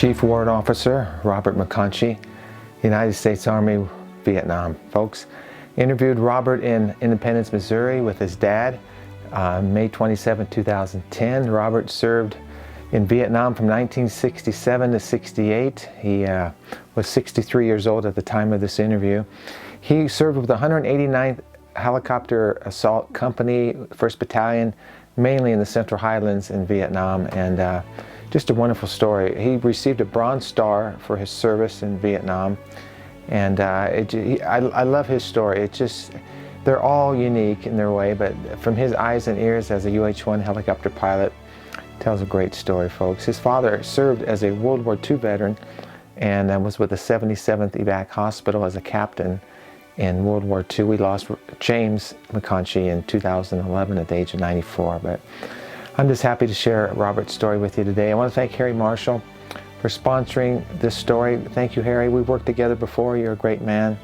Chief Warrant Officer Robert McConchie, United States Army, Vietnam. Folks, interviewed Robert in Independence, Missouri with his dad, May 27, 2010. Robert served in Vietnam from 1967 to 68. He was 63 years old at the time of this interview. He served with the 189th Helicopter Assault Company, 1st Battalion, mainly in the Central Highlands in Vietnam, and just a wonderful story. He received a Bronze Star for his service in Vietnam, and I love his story. It's just, they're all unique in their way, but from his eyes and ears as a UH-1 helicopter pilot, tells a great story, folks. His father served as a World War II veteran and was with the 77th Evac Hospital as a captain in World War II. We lost James McConchie in 2011 at the age of 94, but I'm just happy to share Robert's story with you today. I want to thank Harry Marshall for sponsoring this story. Thank you, Harry. We've worked together before. You're a great man,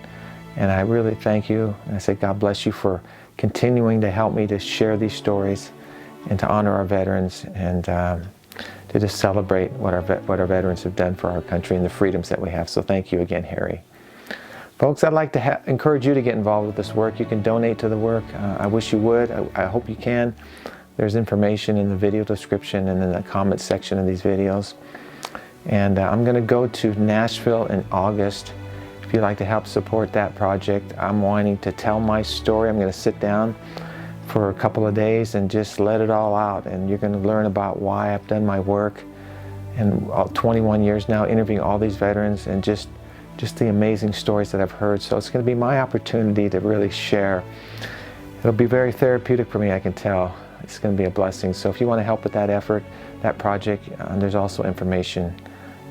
and I really thank you. And I say God bless you for continuing to help me to share these stories and to honor our veterans and to just celebrate what our veterans have done for our country and the freedoms that we have. So thank you again, Harry. Folks, I'd like to encourage you to get involved with this work. You can donate to the work. I wish you would. I hope you can. There's information in the video description and in the comment section of these videos. And I'm going to go to Nashville in August. If you'd like to help support that project, I'm wanting to tell my story. I'm going to sit down for a couple of days and just let it all out. And you're going to learn about why I've done my work. And 21 years now interviewing all these veterans and just the amazing stories that I've heard. So it's going to be my opportunity to really share. It'll be very therapeutic for me, I can tell. It's going to be a blessing. So if you want to help with that effort, that project, there's also information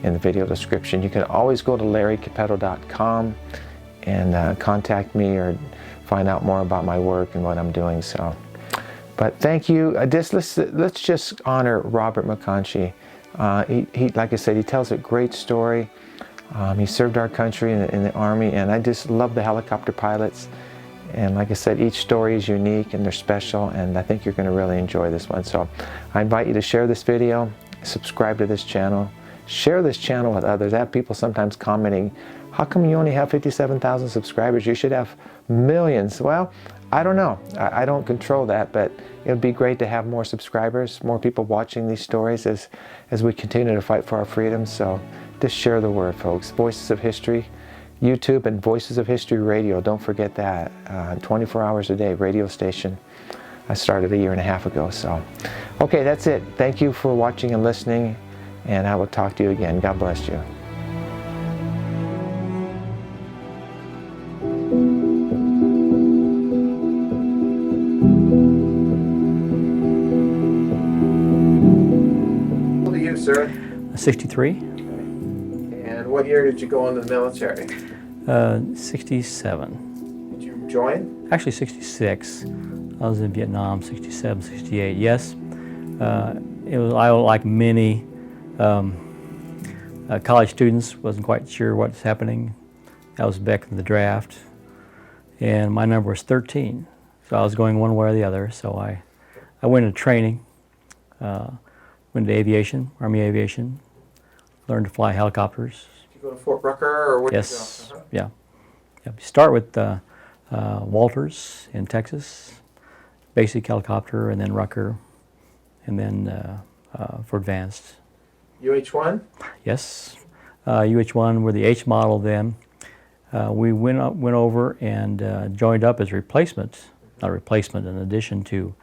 in the video description. You can always go to larrycappetto.com and contact me or find out more about my work and what I'm doing. So, but thank you. Let's just honor Robert McConchie. He, like I said, he tells a great story. He served our country in the Army, and I just love the helicopter pilots. And like I said, each story is unique and they're special, and I think you're going to really enjoy this one. So I invite you to share this video, subscribe to this channel, share this channel with others. I have people sometimes commenting, how come you only have 57,000 subscribers? You should have millions. Well, I don't know. I don't control that, but it would be great to have more subscribers, more people watching these stories as we continue to fight for our freedoms. So just share the word, folks. Voices of History, YouTube, and Voices of History Radio. Don't forget that. 24 hours a day, radio station. I started 1.5 years ago. So, okay, that's it. Thank you for watching and listening, and I will talk to you again. God bless you. How old are you, sir? 63. And what year did you go into the military? 67. Did you join? Actually 66. I was in Vietnam, 67, 68. Yes, it was. I, like many college students, wasn't quite sure what's happening. I was back in the draft, and my number was 13. So I was going one way or the other. So I went into training, went to aviation, Army aviation, learned to fly helicopters. Did you go to Fort Rucker, or where did you go? Yeah. You start with Walters in Texas, basic helicopter, and then Rucker, and then for advanced. UH-1? Yes, UH-1 were the H model then. We went over and joined up as replacement, not a replacement, in addition to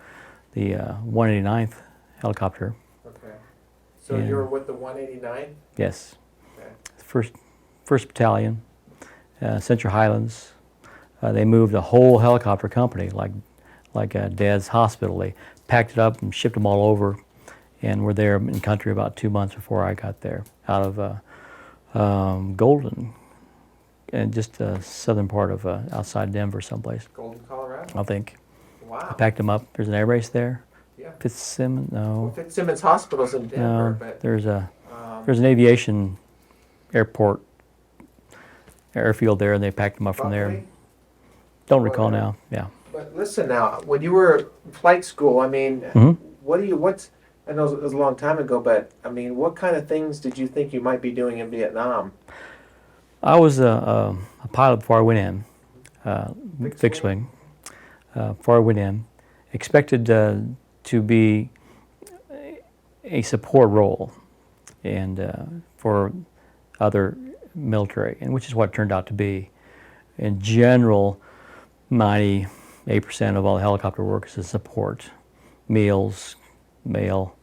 the 189th helicopter. Okay. So you were with the 189? Yes. Okay. First Battalion, Central Highlands. They moved a whole helicopter company, like Dad's hospital. They packed it up and shipped them all over, and were there in country about 2 months before I got there, out of Golden, and just the southern part of outside Denver someplace. Golden, Colorado? I think. Wow. I packed them up. There's an air base there. Yeah. Fitzsimmons? No. Well, Fitzsimmons Hospital's in Denver, No, but there's an aviation airport, airfield there, and they packed them up from there. Don't recall now. Yeah. But listen now, when you were in flight school, I mean, I know it was a long time ago, but I mean, what kind of things did you think you might be doing in Vietnam? I was a pilot before I went in, fixed wing. Before I went in, expected to be a support role and for other military, and which is what it turned out to be. In general, 98% of all the helicopter work is in support, meals, mail,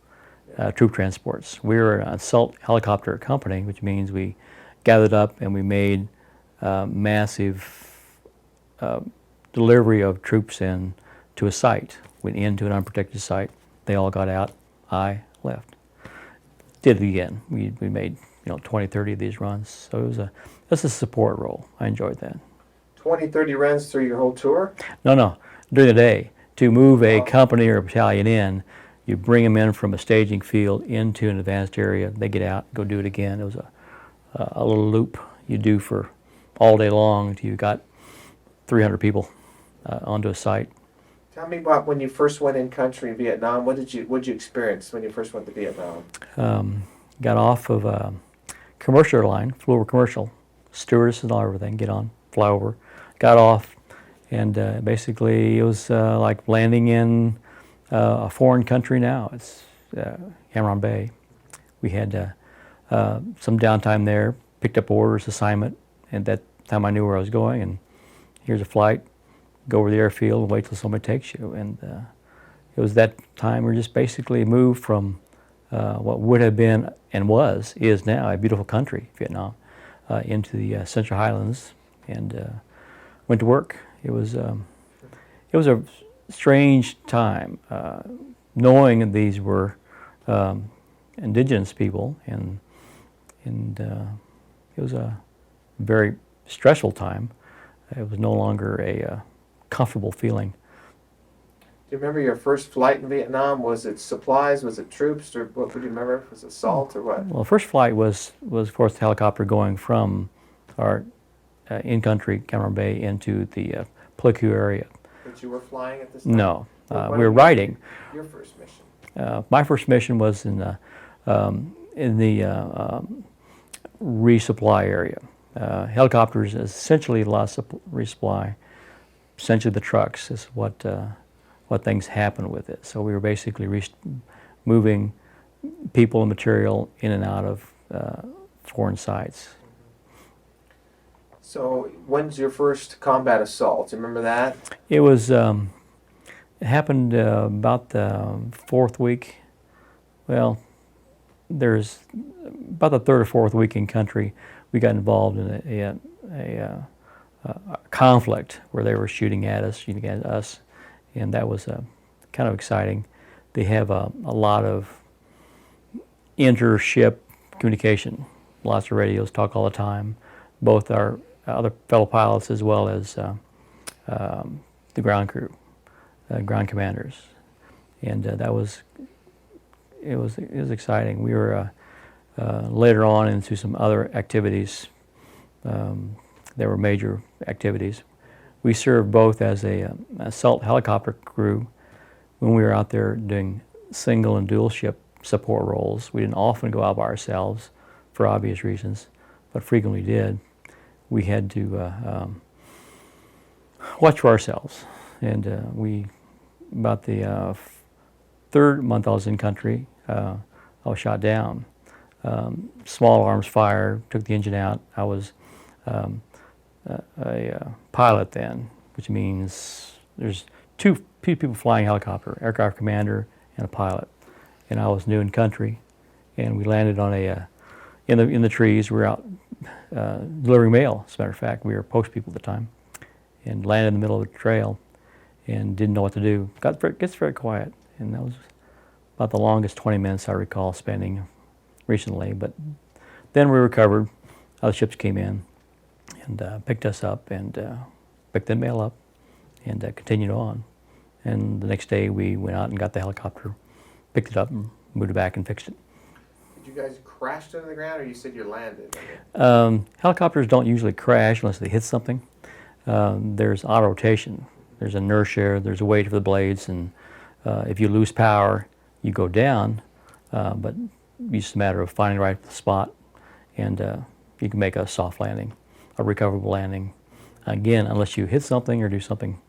troop transports. We were an assault helicopter company, which means we gathered up and we made massive delivery of troops in to a site. Went into an unprotected site. They all got out. I left. Did it again. We made 20, 30 of these runs. So that's a support role. I enjoyed that. 20, 30 runs through your whole tour? No, during the day. To move a company or a battalion in, you bring them in from a staging field into an advanced area. They get out, go do it again. It was a little loop you do for all day long until you got 300 people onto a site. Tell me about when you first went in country in Vietnam. What did you experience when you first went to Vietnam? Got off of a commercial airline, flew over commercial, stewardess and all everything, get on, fly over, got off, and basically it was like landing in a foreign country now. It's Cam Ranh Bay. We had some downtime there, picked up orders, assignment, and that time I knew where I was going, and here's a flight, go over the airfield and wait till somebody takes you. And it was that time we just basically moved from what would have been and is now a beautiful country, Vietnam, into the Central Highlands, and went to work. It was a strange time, knowing that these were indigenous people, and it was a very stressful time. It was no longer a comfortable feeling. Do you remember your first flight in Vietnam? Was it supplies? Was it troops? Or what would you remember? Was it assault or what? Well, the first flight was of course the helicopter going from our in-country Cam Ranh Bay into the Pleiku area. But you were flying at this time? No, we were riding. Your first mission? My first mission was in the resupply area. Helicopters essentially lost resupply. Essentially, the trucks is what things happen with it. So we were basically moving people and material in and out of foreign sites. So when's your first combat assault? Do you remember that? It was it happened about the fourth week. Well, there's about the third or fourth week in country. We got involved in a conflict where they were shooting at us, and that was kind of exciting. They have a lot of inter-ship communication, lots of radios, talk all the time, both our other fellow pilots as well as the ground crew, ground commanders, and it was exciting. We were later on into some other activities. There were major activities. We served both as a assault helicopter crew when we were out there doing single and dual ship support roles. We didn't often go out by ourselves for obvious reasons, but frequently did. We had to watch for ourselves, and about the third month I was in country, I was shot down. Small arms fire, took the engine out. I was a pilot then, which means there's two people flying helicopter, aircraft commander and a pilot. And I was new in country, and we landed on in the trees. We were out delivering mail, as a matter of fact. We were post people at the time, and landed in the middle of a trail and didn't know what to do. Gets very quiet, and that was about the longest 20 minutes I recall spending recently. But then we recovered. Other ships came in and picked us up and picked the mail up and continued on. And the next day we went out and got the helicopter, picked it up and moved it back and fixed it. Did you guys crash into the ground, or you said you landed? Helicopters don't usually crash unless they hit something. There's auto rotation. There's inertia, there's a weight for the blades, and if you lose power, you go down. but it's just a matter of finding the right spot, and you can make a soft landing, a recoverable landing. Again, unless you hit something or do something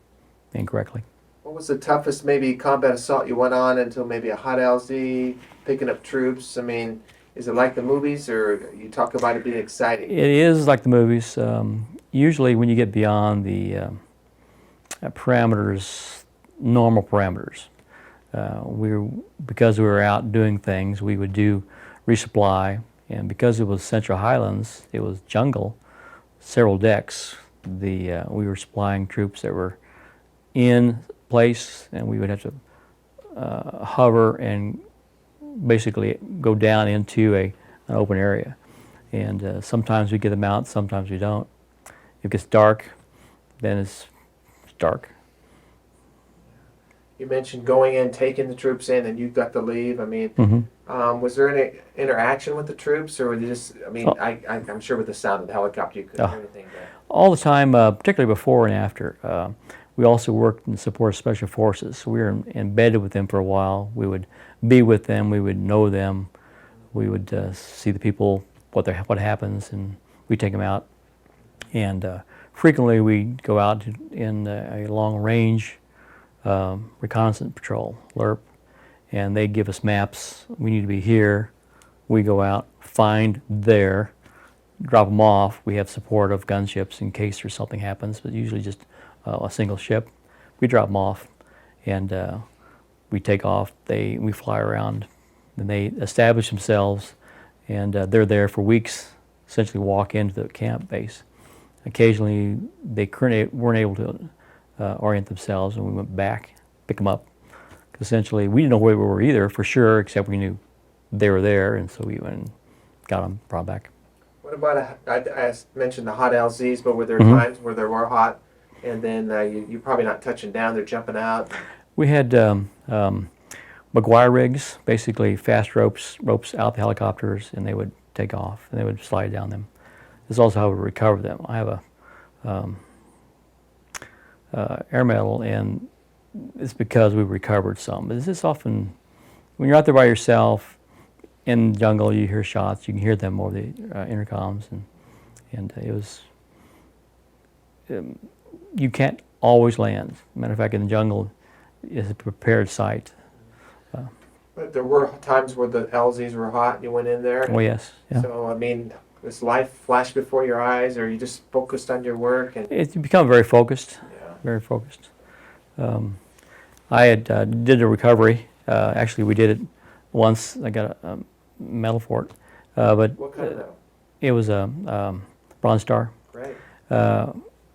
incorrectly. What was the toughest maybe combat assault you went on until maybe a hot LZ, picking up troops? I mean, is it like the movies, or you talk about it being exciting? It is like the movies. Usually when you get beyond the parameters, normal parameters, because we were out doing things, we would do resupply, and because it was Central Highlands, it was jungle, several decks. We were supplying troops that were in place, and we would have to hover and basically go down into an open area. And sometimes we get them out, sometimes we don't. If it gets dark, then it's dark. You mentioned going in, taking the troops in, and you got to leave. I mean, was there any interaction with the troops, or were they just, I mean, I'm sure with the sound of the helicopter you couldn't hear anything there. All the time, particularly before and after. We also worked in support of special forces. So we were embedded with them for a while. We would be with them, we would know them, we would see the people, what happens, and we take them out. And frequently we go out in a long range reconnaissance patrol, LRP, and they give us maps. We need to be here. We go out, find there, drop them off. We have support of gunships in case there's something happens, but usually just a single ship. We drop them off, and we take off. We fly around, and they establish themselves, and they're there for weeks. Essentially, walk into the camp base. Occasionally, they weren't able to orient themselves, and we went back, pick them up. Essentially, we didn't know where we were either, for sure, except we knew they were there, and so we went and got them, brought back. What about, I mentioned the hot LZs, but were there times where they were hot, and then you're probably not touching down, they're jumping out? We had McGuire rigs, basically fast ropes out the helicopters, and they would take off, and they would slide down them. This is also how we recover them. I have a air medal, and it's because we recovered some. But this is often, when you're out there by yourself in the jungle, you hear shots, you can hear them over the intercoms, and it was, you can't always land. Matter of fact, in the jungle, it's a prepared site. But there were times where the LZs were hot and you went in there? Oh, yes. Yeah. So, I mean, was life flash before your eyes, or you just focused on your work? And You become very focused, yeah. very focused. I did a recovery. Actually, we did it once. I got a medal for it. But What kind of medal? it was a Bronze Star. Great.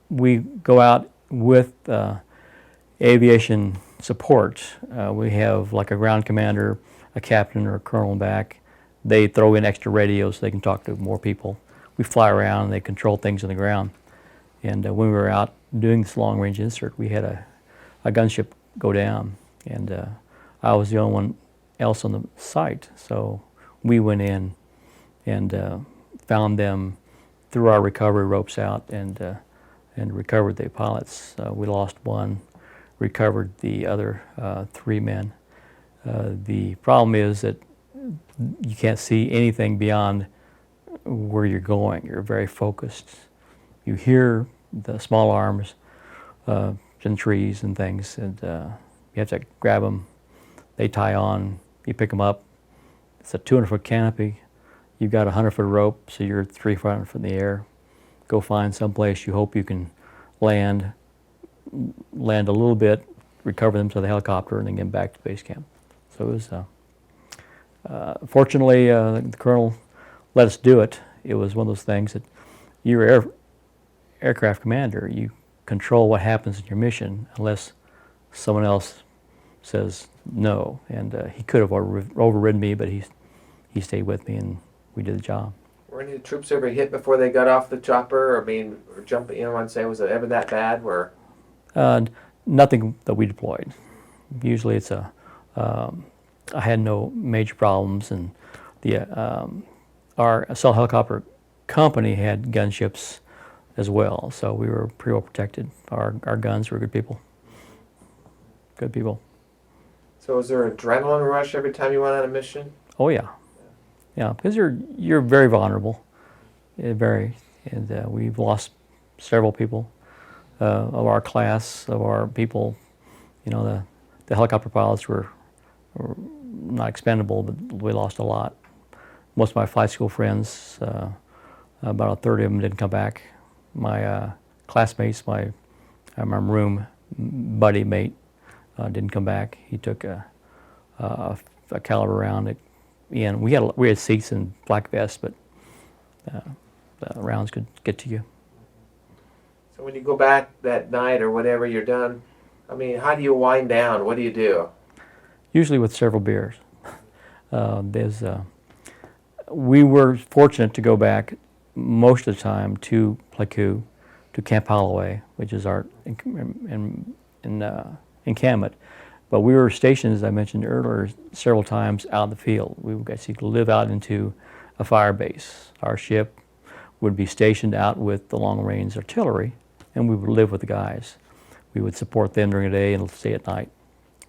We go out with aviation support. We have like a ground commander, a captain or a colonel back. They throw in extra radios so they can talk to more people. We fly around and they control things on the ground. And when we were out doing this long range insert, we had a gunship go down, and I was the only one else on the site. So we went in and found them, threw our recovery ropes out, and recovered the pilots. We lost one, recovered the other 3 men. The problem is that you can't see anything beyond where you're going. You're very focused. You hear the small arms in trees and things, and you have to grab them. They tie on, you pick them up. It's a 200-foot canopy. You've got a 100-foot rope, so you're 300 foot in the air. Go find someplace you hope you can land a little bit, recover them to the helicopter, and then get them back to base camp. So it was, fortunately, the colonel let us do it. It was one of those things that you're aircraft commander, you control what happens in your mission unless someone else says no. And he could have overridden me, but he stayed with me, and we did the job. Were any of the troops ever hit before they got off the chopper, or jumping? You know what I'm saying? Was it ever that bad? Where nothing that we deployed. Usually, it's I had no major problems, and our assault helicopter company had gunships as well, so we were pretty well protected. Our guns were good people. Good people. So was there an adrenaline rush every time you went on a mission? Oh yeah, yeah, because you're very vulnerable, very, and we've lost several people of our class, of our people. You know, the helicopter pilots were not expendable, but we lost a lot. Most of my flight school friends, about a third of them didn't come back. My classmates, my room buddy mate, didn't come back. He took a caliber round. We had seats in black vests, but the rounds could get to you. So when you go back that night or whatever, you're done, I mean, how do you wind down? What do you do? Usually with several beers. We were fortunate to go back most of the time to Pleiku, to Camp Holloway, which is our encampment. But we were stationed, as I mentioned earlier, several times out in the field. We would actually live out into a fire base. Our ship would be stationed out with the long-range artillery, and we would live with the guys. We would support them during the day and stay at night.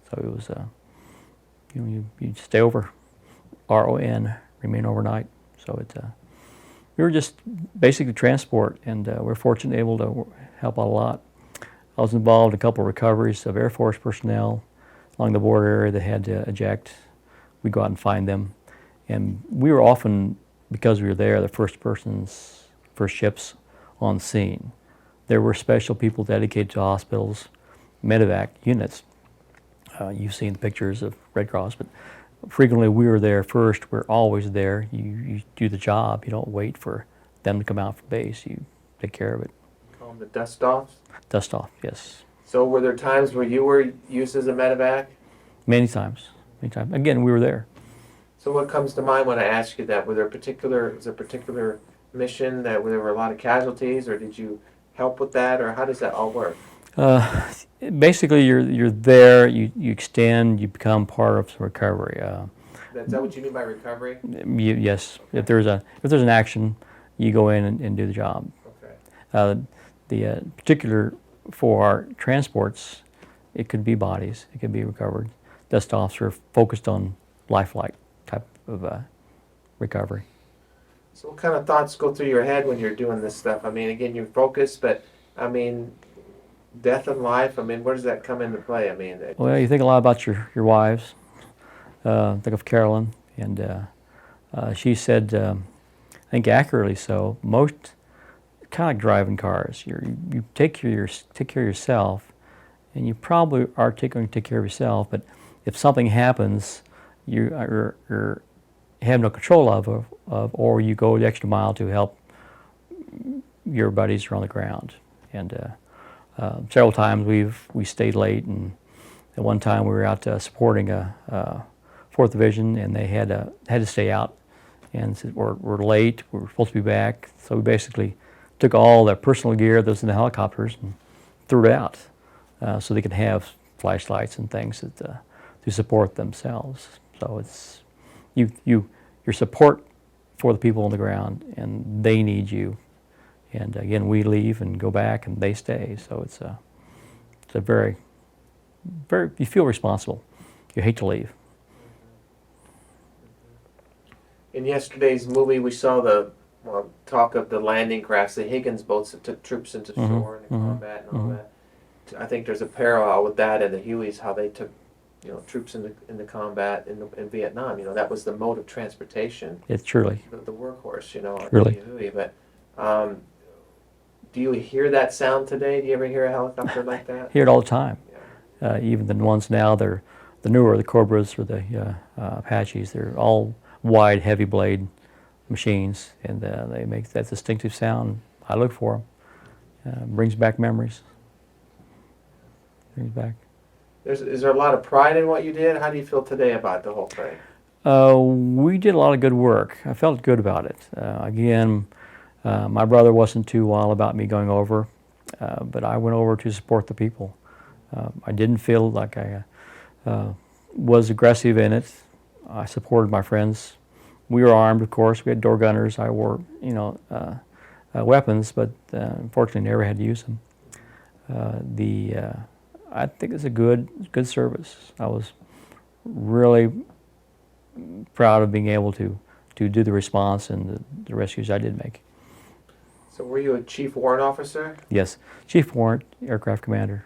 So it was, you'd stay over, RON, remain overnight. So we were just basically transport, and we're fortunate able to help out a lot. I was involved in a couple of recoveries of Air Force personnel along the border area that had to eject. We'd go out and find them. And we were often, because we were there, the first ships on scene. There were special people dedicated to hospitals, medevac units. You've seen the pictures of Red Cross, but frequently we were there first. We're always there. You do the job. You don't wait for them to come out from base. You take care of it. Call them the dust-offs? Dust-off, yes. So were there times where you were used as a medevac? Many times. Again, we were there. So what comes to mind when I ask you that? Was there a particular mission that where there were a lot of casualties, or did you help with that, or how does that all work? Basically, you're there. You extend. You become part of some recovery. Is that what you mean by recovery? Yes. If there's an action, you go in and do the job. Okay. The particular for our transports, it could be bodies. It could be recovered. Dust-offs are focused on life-flight type of recovery. So what kind of thoughts go through your head when you're doing this stuff? I mean, again, you're focused, but I mean, death and life, I mean, where does that come into play? I mean, Well, you think a lot about your wives. Think of Carolyn, and she said, I think accurately so, most kind of like driving cars. You take care of yourself, and you probably are going to take care of yourself, but if something happens you have no control of, or you go the extra mile to help your buddies who are on the ground. And several times we stayed late, and at one time we were out supporting a 4th Division, and they had to stay out, and said, we're late, we're supposed to be back. So we basically took all their personal gear that was in the helicopters and threw it out so they could have flashlights and things to support themselves. So it's your support for the people on the ground, and they need you. And again, we leave and go back, and they stay. So it's a very, you feel responsible. You hate to leave. In yesterday's movie, we saw talk of the landing crafts, the Higgins boats that took troops into shore and combat and all that. I think there's a parallel with that and the Hueys, how they took troops into combat in Vietnam. That was the mode of transportation. It's truly The workhorse, Really. The Huey. But do you hear that sound today? Do you ever hear a helicopter like that? Hear it all the time. Yeah. Even the ones now, they're the newer, the Cobras or the Apaches. They're all wide, heavy blade machines, and they make that distinctive sound. I look for them. Brings back memories. Brings back. Is there a lot of pride in what you did? How do you feel today about the whole thing? We did a lot of good work. I felt good about it. Again, my brother wasn't too wild about me going over, but I went over to support the people. I didn't feel like I was aggressive in it. I supported my friends. We were armed, of course. We had door gunners. I wore, weapons, but unfortunately never had to use them. I think it's a good service. I was really proud of being able to do the response and the rescues I did make. So were you a chief warrant officer? Yes, Chief Warrant, Aircraft Commander,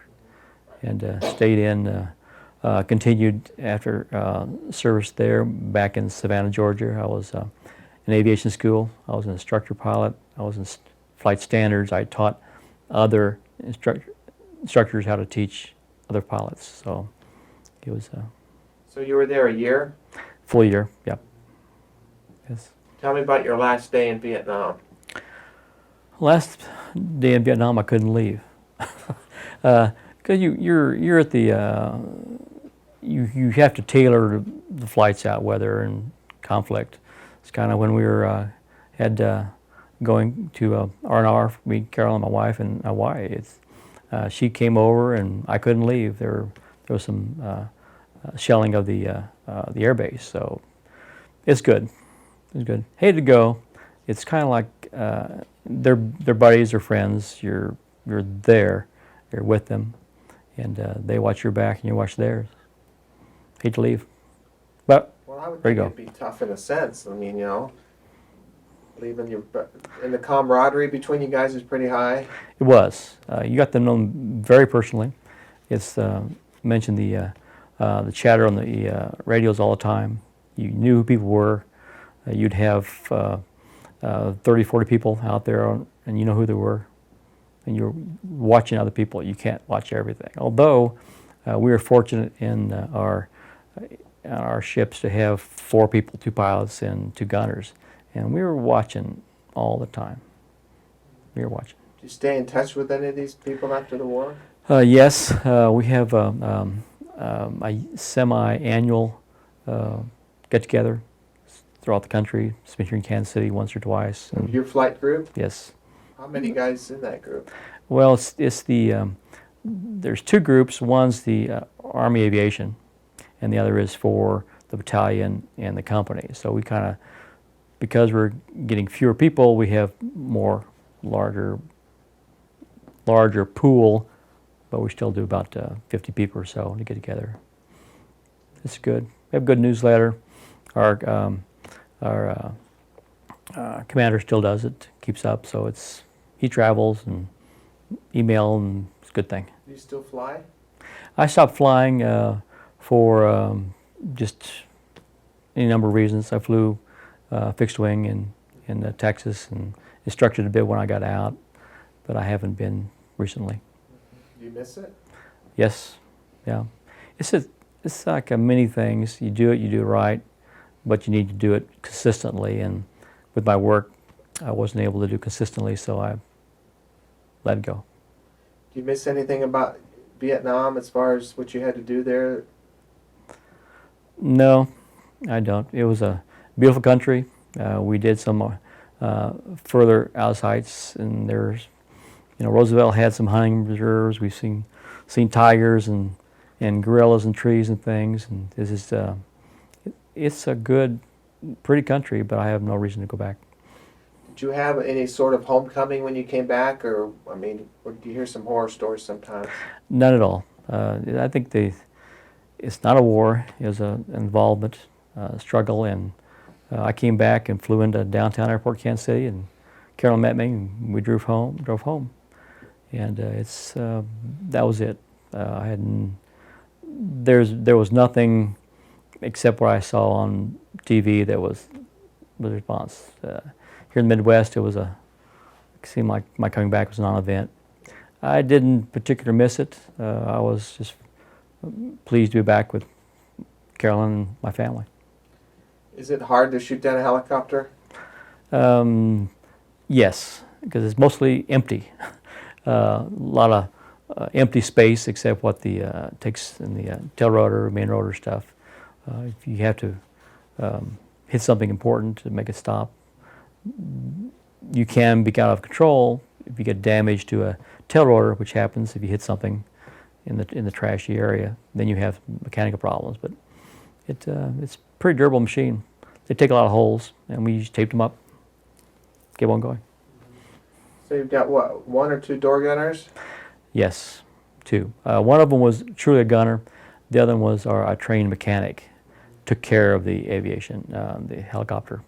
and stayed in, continued after service there back in Savannah, Georgia. I was in aviation school. I was an instructor pilot. I was in flight standards. I taught other instructors how to teach other pilots. So it was a So you were there a year? full year, yep. Yes. Tell me about your last day in Vietnam. Last day in Vietnam, I couldn't leave. Because you're at the, you have to tailor the flights out, weather and conflict. It's kind of when we were, going to R&R, me, Carol, and my wife in Hawaii. She came over and I couldn't leave. There was some shelling of the airbase, so it's good. It's good. Hated to go. It's kind of like they're buddies or friends. You're there. You're with them, and they watch your back and you watch theirs. Hate to leave, but Well, I would there you think it'd be tough in a sense. I mean, leaving your, and the camaraderie between you guys is pretty high. it was. You got to know them very personally. It's mentioned the chatter on the radios all the time. You knew who people were. You'd have 30, 40 people out there, and you know who they were. And you're watching other people. You can't watch everything. Although we were fortunate in our ships to have 4 people, 2 pilots and 2 gunners. And we were watching all the time. We were watching. Do you stay in touch with any of these people after the war? Yes, we have a semi-annual get-together throughout the country. It's been here in Kansas City once or twice. And Your flight group? yes. How many guys in that group? Well, it's the there's 2 groups. One's the Army Aviation, and the other is for the battalion and the company. So we kind of, because we're getting fewer people, we have more larger pool, but we still do about 50 people or so to get together. It's good. We have a good newsletter. Our commander still does it, keeps up, so he travels and email, and it's a good thing. Do you still fly? I stopped flying for just any number of reasons. I flew fixed wing in Texas and instructed a bit when I got out, but I haven't been recently. Do you miss it? Yes, yeah. It's like many things. You do it right, but you need to do it consistently. And with my work, I wasn't able to do consistently, so I let it go. Do you miss anything about Vietnam as far as what you had to do there? No, I don't. It was a beautiful country. We did some further out sites, and there's, Roosevelt had some hunting reserves. We've seen tigers and gorillas and trees and things. And this is it's a good, pretty country, but I have no reason to go back. Did you have any sort of homecoming when you came back, or or do you hear some horror stories sometimes? None at all. I think it's not a war. It was an involvement, struggle, and I came back and flew into downtown airport, Kansas City, and Carolyn met me, and we drove home, and that was it. There was nothing except what I saw on TV that was the response. Here in the Midwest, it seemed like my coming back was a non-event. I didn't particularly miss it. I was just pleased to be back with Carolyn and my family. Is it hard to shoot down a helicopter? Yes, because it's mostly empty. A lot of empty space except what the takes in the tail rotor, main rotor stuff. If you have to hit something important to make it stop, you can be out of control if you get damage to a tail rotor, which happens if you hit something in the trashy area. Then you have mechanical problems. But it's a pretty durable machine. They take a lot of holes, and we just taped them up, get one going. So you've got what, 1 or 2 door gunners? Yes, 2. One of them was truly a gunner. The other one was our trained mechanic. took care of the aviation, the helicopter,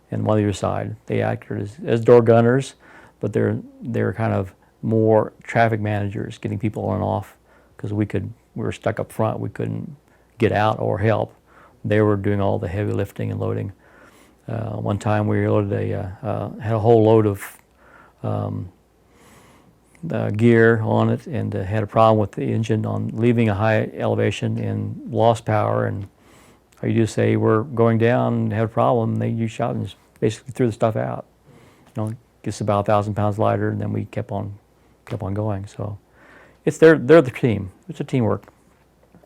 and one on either side. They acted as door gunners, but they're kind of more traffic managers, getting people on and off, because we were stuck up front. We couldn't get out or help. They were doing all the heavy lifting and loading. One time we loaded had a whole load of gear on it, and had a problem with the engine on leaving a high elevation and lost power. And you just say we're going down and had a problem. You shot and just basically threw the stuff out. Gets about 1,000 pounds lighter, and then we kept on going. So they're the team. It's a teamwork.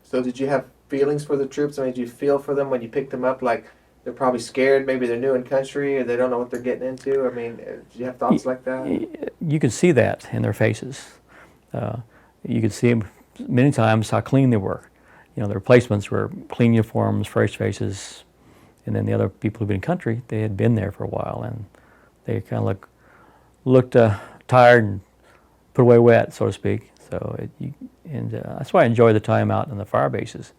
So did you have feelings for the troops? I mean, did you feel for them when you picked them up? Like they're probably scared. Maybe they're new in country, or they don't know what they're getting into. I mean, did you have thoughts like that? You could see that in their faces. You could see them many times how clean they were. Their replacements were clean uniforms, fresh faces, and then the other people who've been in country, they had been there for a while, and they kind of looked tired and put away wet, so to speak. So that's why I enjoy the time out in the fire bases,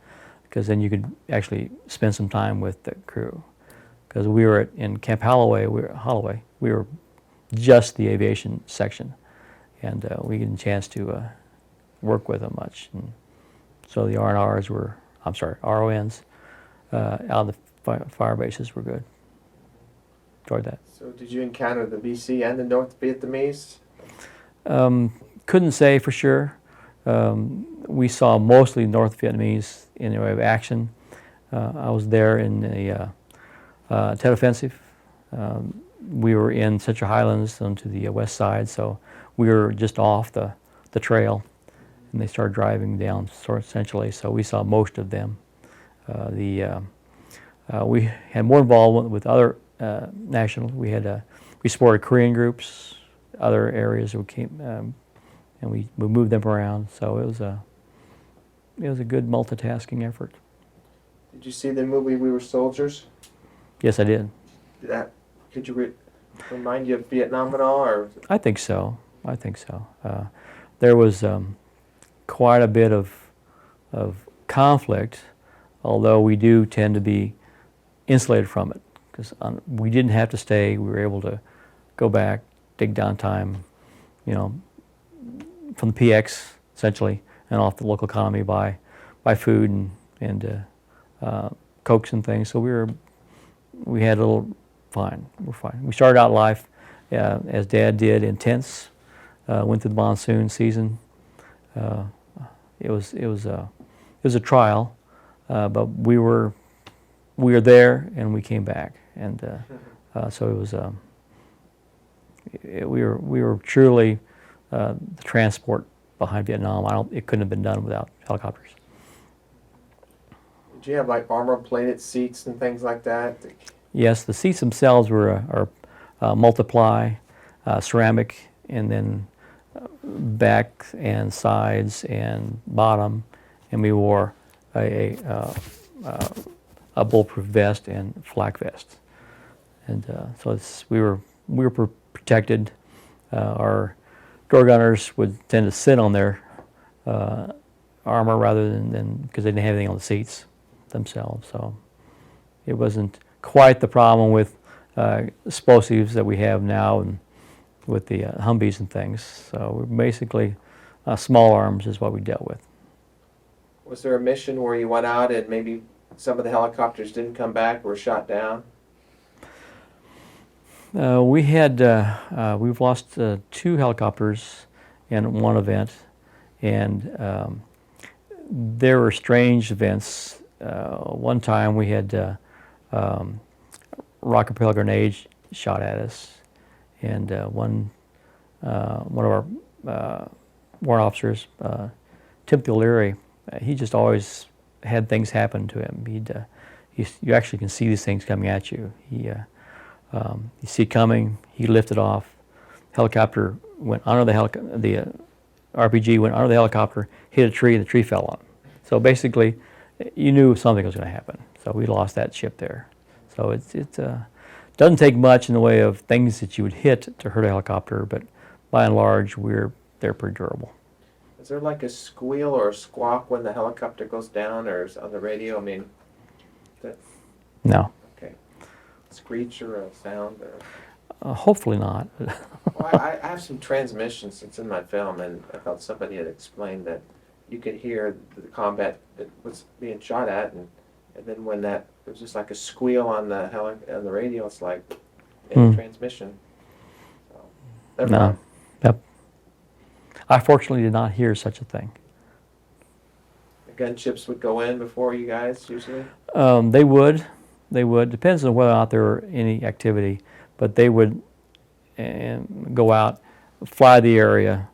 because then you could actually spend some time with the crew. Because we were in Camp Holloway, we were just the aviation section, and we didn't chance to work with them much. And so the RONs out of the fire bases were good. Enjoyed that. So did you encounter the BC and the North Vietnamese? Couldn't say for sure. We saw mostly North Vietnamese in the way of action. I was there in the Tet Offensive. We were in Central Highlands onto the west side, so we were just off the trail, and they started driving down essentially, so we saw most of them. We had more involvement with other nationals. We supported Korean groups, other areas we came, and we moved them around. So it was a good multitasking effort. Did you see the movie We Were Soldiers? Yes, I did. Could you remind you of Vietnam at all, or? I think so. There was quite a bit of conflict, although we do tend to be insulated from it, because we didn't have to stay. We were able to go back, take downtime, from the PX essentially, and off the local economy by food and cokes and things. So we had a little fine. We're fine. We started out life as Dad did in tents. Went through the monsoon season. It was a trial, but we were there and we came back, and so it was. We were truly the transport behind Vietnam. It couldn't have been done without helicopters. Did you have armor-plated seats and things like that? Yes, the seats themselves are multiply, ceramic, and then back and sides and bottom, and we wore a bulletproof vest and flak vest, and so we were protected. Our door gunners would tend to sit on their armor rather than because they didn't have anything on the seats themselves. So it wasn't quite the problem with explosives that we have now and with the Humvees and things. So we're basically small arms is what we dealt with. Was there a mission where you went out and maybe some of the helicopters didn't come back or were shot down? We've lost 2 helicopters in one event, and there were strange events. One time we had rocket propelled grenades shot at us, and one of our warrant officers, Timothy O'Leary, he just always had things happen to him. You actually can see these things coming at you. You see it coming, he lifted off, helicopter went under the RPG went under the helicopter, hit a tree, and the tree fell on him. So basically, you knew something was going to happen. So we lost that ship there. So it doesn't take much in the way of things that you would hit to hurt a helicopter, but by and large, they're pretty durable. Is there like a squeal or a squawk when the helicopter goes down, or is on the radio? I mean, That, No. okay. Screech or a sound or? Hopefully not. Well, I have some transmissions that's in my film, and I thought somebody had explained that you could hear the combat that was being shot at, and then when that, it was just like a squeal on the on the radio. It's like transmission. So, never No. mind. Yep. I fortunately did not hear such a thing. The gunships would go in before you guys usually. They would. They would. Depends on whether or not there were any activity, but they would go out, fly the area,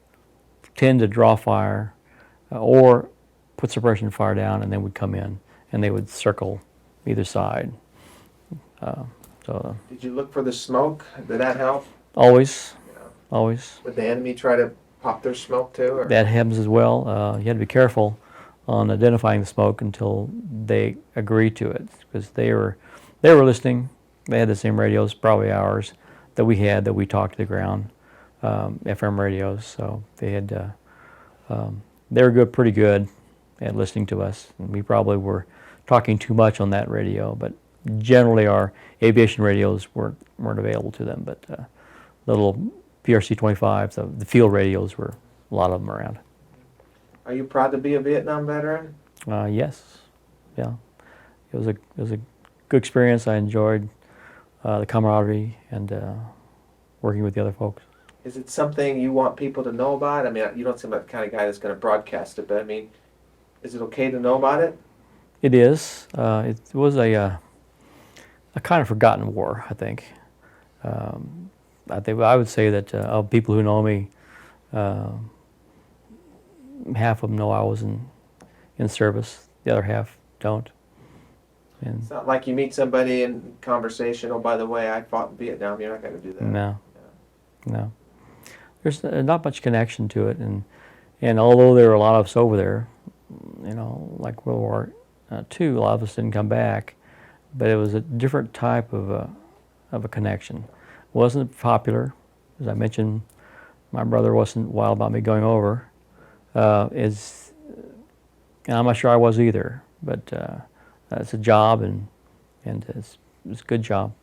tend to draw fire, or put suppression fire down, and then would come in, and they would circle either side. Did you look for the smoke? Did that help? Always, Yeah. always. Would the enemy try to pop their smoke too? Or? That happens as well. You had to be careful on identifying the smoke until they agreed to it, because they were listening. They had the same radios, probably ours, that we talked to the ground, FM radios. So they had they were pretty good at listening to us, and we probably were talking too much on that radio. But generally, our aviation radios weren't available to them. But the little PRC-25s, the field radios, were a lot of them around. Are you proud to be a Vietnam veteran? Yes, yeah. It was a good experience. I enjoyed the camaraderie and working with the other folks. Is it something you want people to know about? I mean, you don't seem like the kind of guy that's going to broadcast it, but I mean, is it okay to know about it? It is. It was a kind of forgotten war, I think. I would say that of people who know me, half of them know I was in service. The other half don't. And It's not like you meet somebody in conversation, oh, by the way, I fought in Vietnam. You're not going to do that. no. There's not much connection to it, and although there were a lot of us over there, like World War II, a lot of us didn't come back, but it was a different type of a connection. It wasn't popular, as I mentioned. My brother wasn't wild about me going over. And I'm not sure I was either, but it's a job, and it's a good job.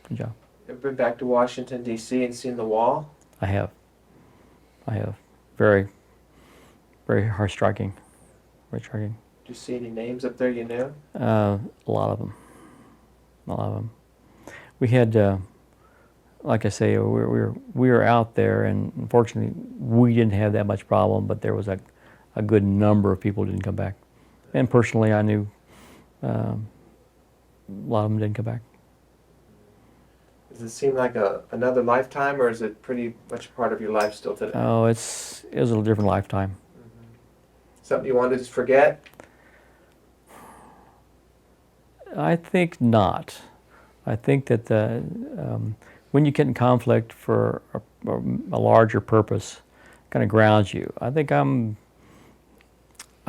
Good job. Ever been back to Washington, D.C. and seen the wall? I have. Very, very hard striking. Very striking. Did you see any names up there you knew? A lot of them. We had, like I say, we were out there, and unfortunately, we didn't have that much problem. But there was a good number of people who didn't come back, and personally, I knew a lot of them didn't come back. Does it seem like another lifetime, or is it pretty much part of your life still today? Oh, it was a little different lifetime. Something you wanted to forget? I think not. I think that when you get in conflict for a larger purpose, kind of grounds you. I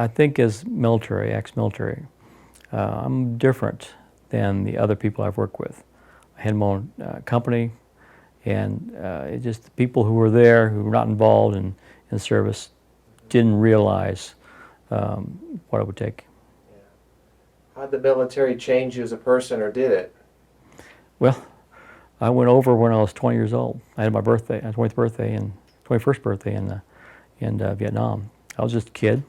think as military, ex-military, I'm different than the other people I've worked with. I had my own company, and it just the people who were there, who were not involved in service, didn't realize what it would take. Yeah. How'd the military change you as a person, or did it? Well, I went over when I was 20 years old. I had my birthday, my 21st birthday in Vietnam. I was just a kid.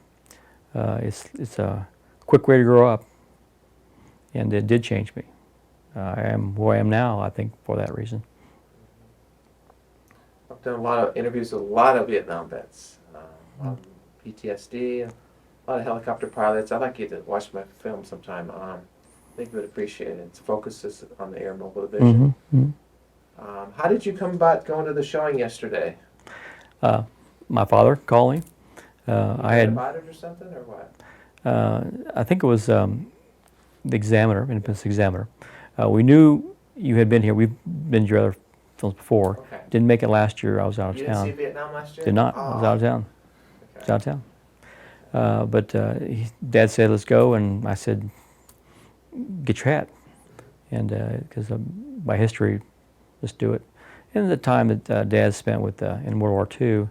It's a quick way to grow up, and it did change me. I am who I am now, I think, for that reason. I've done a lot of interviews with a lot of Vietnam vets, a lot of PTSD, a lot of helicopter pilots. I'd like you to watch my film sometime. I think you would appreciate it. Its focus is on the Air Mobile Division. How did you come about going to the showing yesterday? My father called me. I had about it or something, or what? I think it was the Examiner, Independence Examiner. We knew you had been here. We've been to your other films before. Okay. Didn't make it last year. I was out of You town. didn't see Vietnam last year? Did not. Oh. I was out of town. Okay. I was out of town. But Dad said, "Let's go," and I said, "Get your hat," and because by history, let's do it. And the time that Dad spent with in World War II,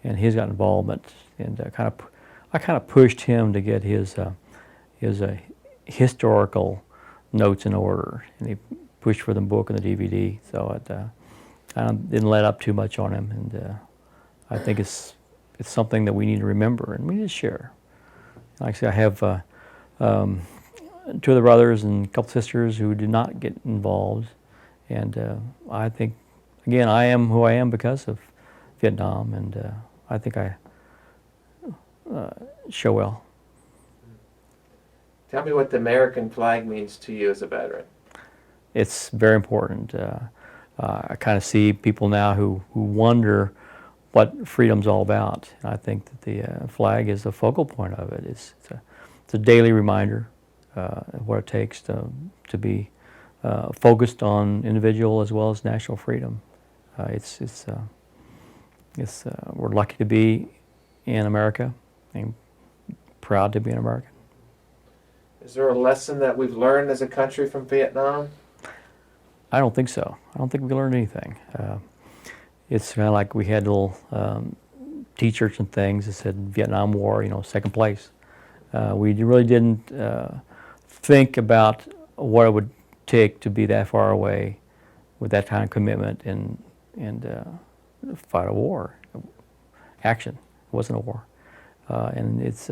and he's got involvement, and I kind of pushed him to get his historical notes in order, and he pushed for the book and the DVD. So I didn't let up too much on him, and I think it's something that we need to remember and we need to share. Like I said, I have 2 other brothers and a couple sisters who did not get involved, and I think, again, I am who I am because of Vietnam, and I think I show well. Tell me what the American flag means to you as a veteran. It's very important. I kind of see people now who wonder what freedom's all about. I think that the flag is the focal point of it. It's a daily reminder of what it takes to be focused on individual as well as national freedom. We're lucky to be in America and proud to be an American. Is there a lesson that we've learned as a country from Vietnam? I don't think so. I don't think we learned anything. It's kind of like we had little T-shirts and things that said Vietnam War, second place. We really didn't think about what it would take to be that far away with that kind of commitment and fight a war. Action. It wasn't a war. And it's,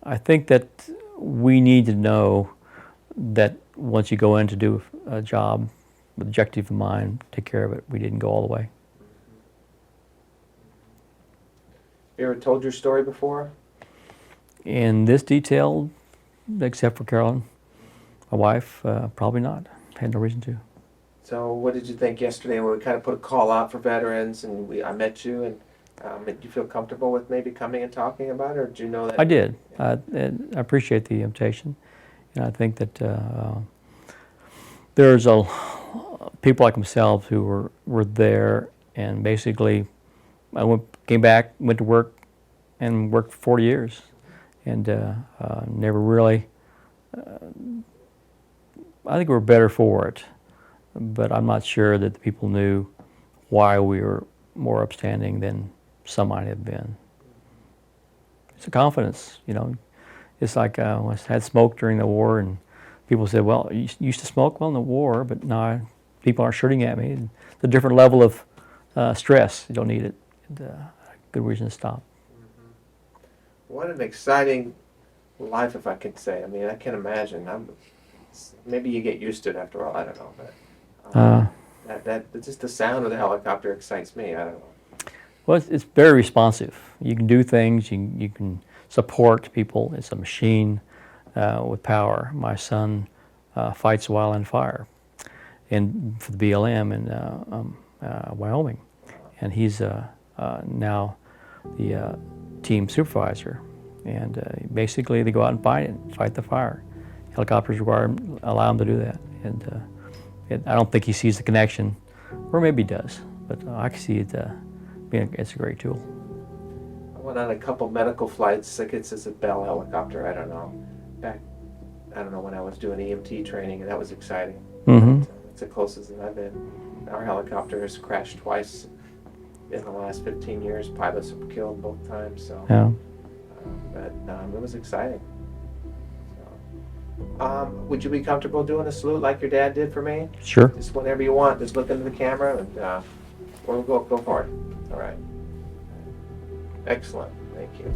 I think that we need to know that once you go in to do a job with objective in mind, take care of it. We didn't go all the way. You ever told your story before? In this detail, except for Carolyn, my wife, probably not. Had no reason to. So what did you think yesterday when we kind of put a call out for veterans and I met you, and did you feel comfortable with maybe coming and talking about it, or did you know that? I did. I appreciate the invitation, and I think that there's people like myself who were there, and basically I came back, went to work, and worked for 40 years, and never really. I think we were better for it, but I'm not sure that the people knew why we were more upstanding than some might have been. It's a confidence, It's like when I had smoked during the war, and people said, well, you used to smoke? Well, in the war, but now people aren't shooting at me. And it's a different level of stress. You don't need it. And, good reason to stop. What an exciting life, if I could say. I mean, I can imagine. Maybe you get used to it after all. I don't know, but that just the sound of the helicopter excites me. I don't know. Well, it's very responsive. You can do things. You can support people. It's a machine with power. My son fights while on fire, and for the BLM in Wyoming, and he's now the team supervisor. And basically, they go out and fight the fire. Helicopters allow him to do that, and I don't think he sees the connection, or maybe he does, but I can see it being it's a great tool. I went on a couple medical flights. I guess it's a Bell helicopter. I don't know. I don't know when I was doing EMT training, and that was exciting. Mm-hmm. It's the closest that I've been. Our helicopter has crashed twice in the last 15 years. Pilots have been killed both times. So, Yeah. But it was exciting. So, would you be comfortable doing a salute like your dad did for me? Sure. Just whenever you want. Just look into the camera and we'll go for it. All right. Excellent. Thank you.